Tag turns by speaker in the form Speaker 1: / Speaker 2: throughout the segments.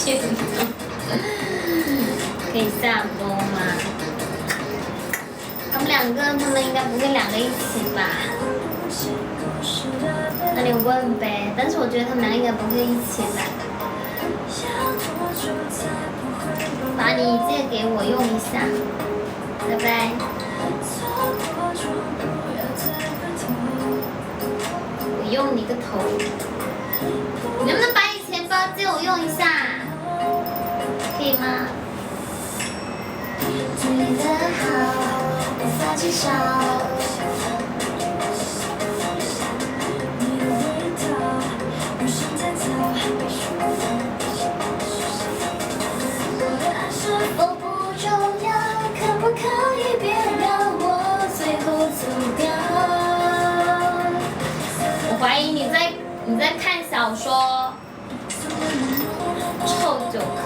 Speaker 1: 点钟，可以下播吗？他们应该不会两个一起吧？那你问呗，但是我觉得他们俩应该不会一起吧。把你借给我用一下，拜拜。我用你个头！你能不能把你钱包借我用一下？可以吗？对的好，无法减少。我不重要，可不可以别让我最后走掉？我怀疑你在看小说，臭酒客，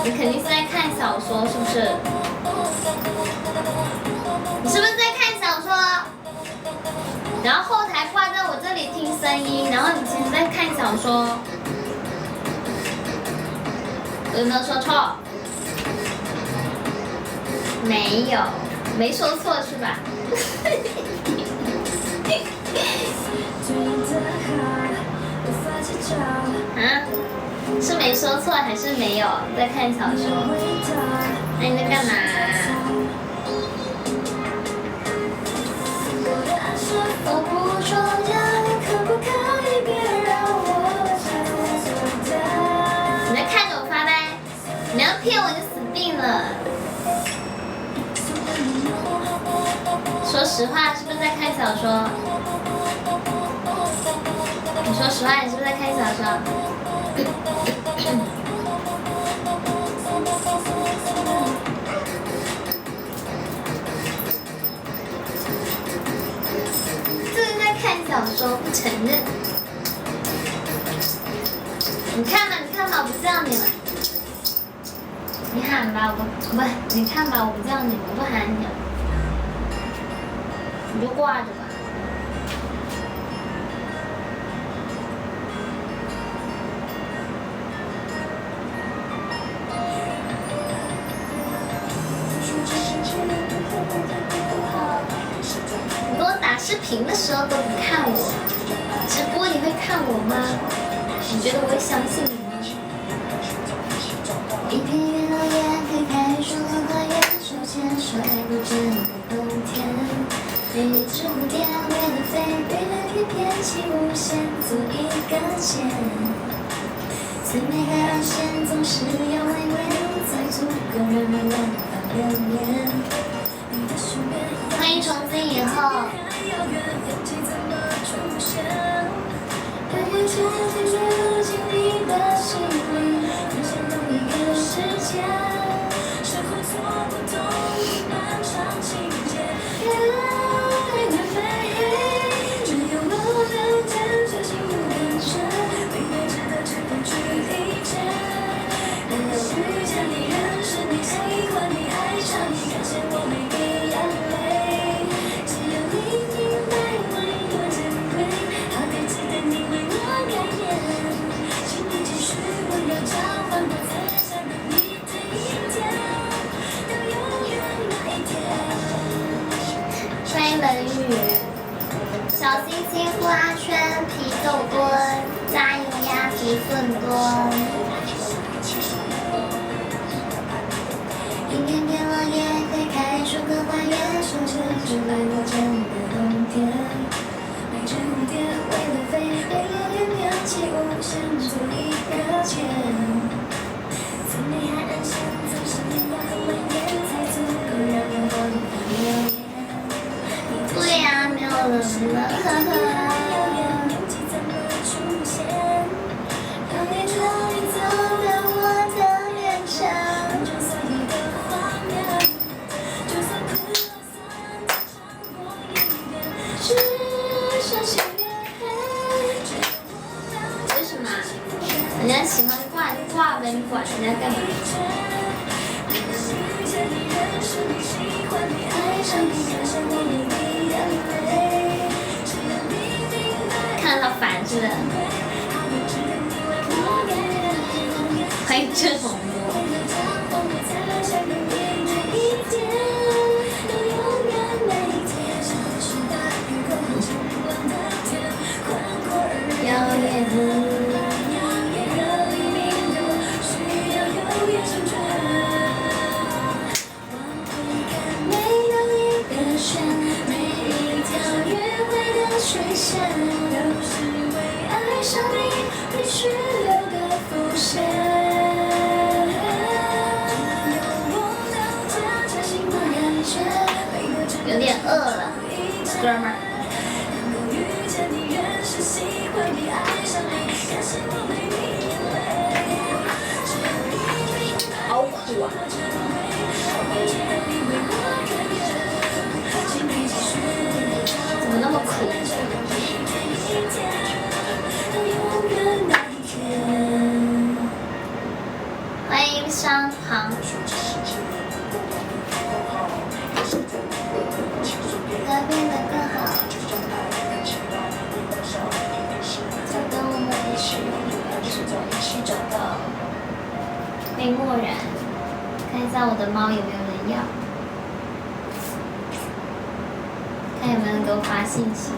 Speaker 1: 你肯定是在看小说，是不是？你是不是在看小说？然后后台挂在我这里听声音，然后你其实在看小说，我有没有说错？没有，没说错是吧？啊？是没说错还是没有在看小说？那你在干嘛？我不重要，可不可以别让我走掉？你在看着我发呆？你要骗我就死定了！说实话，是不是在看小说？你说实话，你是不是在看小说？就是在看小说，不承认。你看吧，你看吧，我不叫你了。你喊吧，不，你看吧，我不叫你，我不喊你了。你就挂着吧。你给我打视频的时候都不看我，直播你会看我吗？你觉得我会相信你吗？一片云落叶推开树和花园，手牵手爱过真的冬天。每一只蝴蝶为了飞，为了翩翩起舞，先做一个茧。最美的岸线总是要蜿蜒，才足够让人忘返流连。欢迎重新以后。欢迎冷雨，小心心呼阿圈皮豆墩，加油呀皮笋墩！一片片落叶推开树和花园，手牵手来过真的冬天。每只蝴蝶为了飞，为了翩翩起舞，先做一个茧。最美海岸线总是要很蜿蜒，才足够让人忘返流连。对呀，没有人了，呵呵。为什么？人家喜欢挂呗，你管人家干嘛？看到他烦似的。欢迎爱上你，必须留个伏线。
Speaker 2: 有点饿了，哥们儿。好苦啊！怎么那么苦？欢迎商行。改变得更好，就跟我们一起找到。被漠然，看一下我的猫有没有人要，看有没有人给我发信息。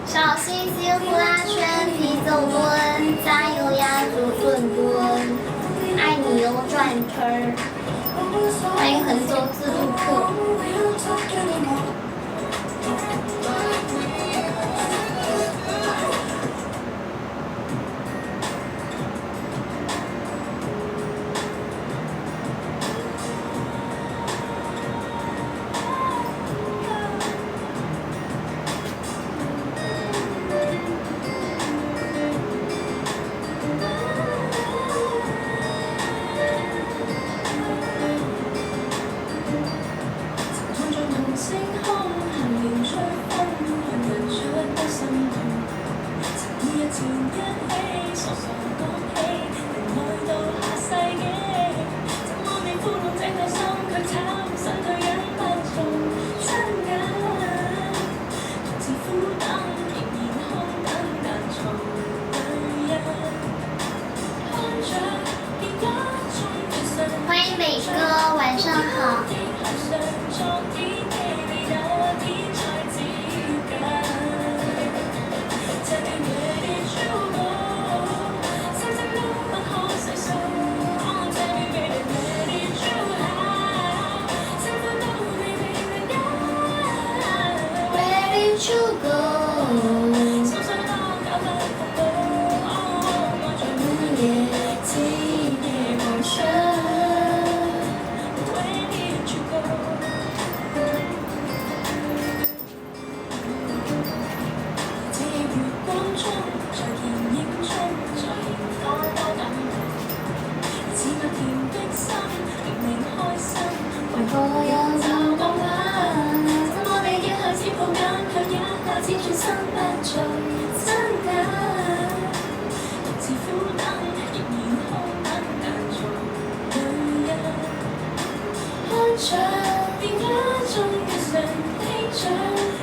Speaker 2: 小星星呼啦圈皮走蹲，加油呀左顿蹲，爱你哟转圈儿，欢迎横走自助客。出國。
Speaker 1: 我有走過吧，怎麼你一下子抱緊，卻一下子轉身不再增加，獨自苦等，仍然空等，但做女人，看着電影中嘅神氣象，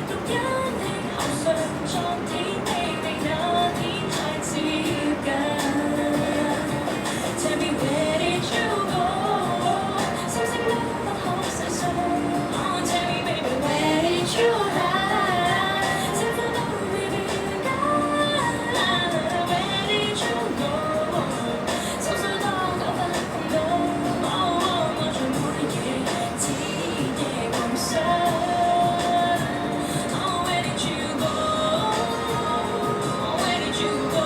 Speaker 1: 獨一的後上，昨天的你那天太接近。Tell me where did you go？ 星星都不可細數。Oh tell me baby where did you hide？ 天空都未變假。Where did you go？ 心碎多久不碰到？我在每夜只夜夢想。Oh where did you go？Where did you go？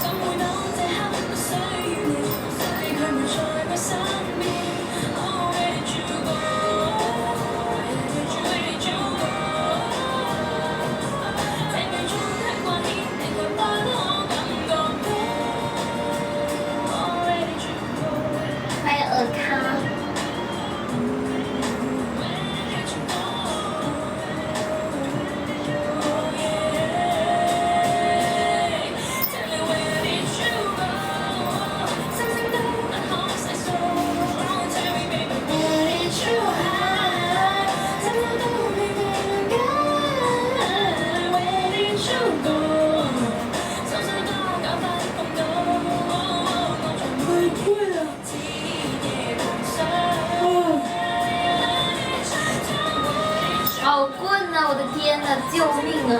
Speaker 1: 怎會當這刻不需要你，你卻沒在我身邊。Oh where did you go？Where did you go？ 這秒鐘太掛牽，你卻不可感覺到。Oh where did you go？
Speaker 2: 歡迎爾康。 好困啊！我的天呐，救命啊！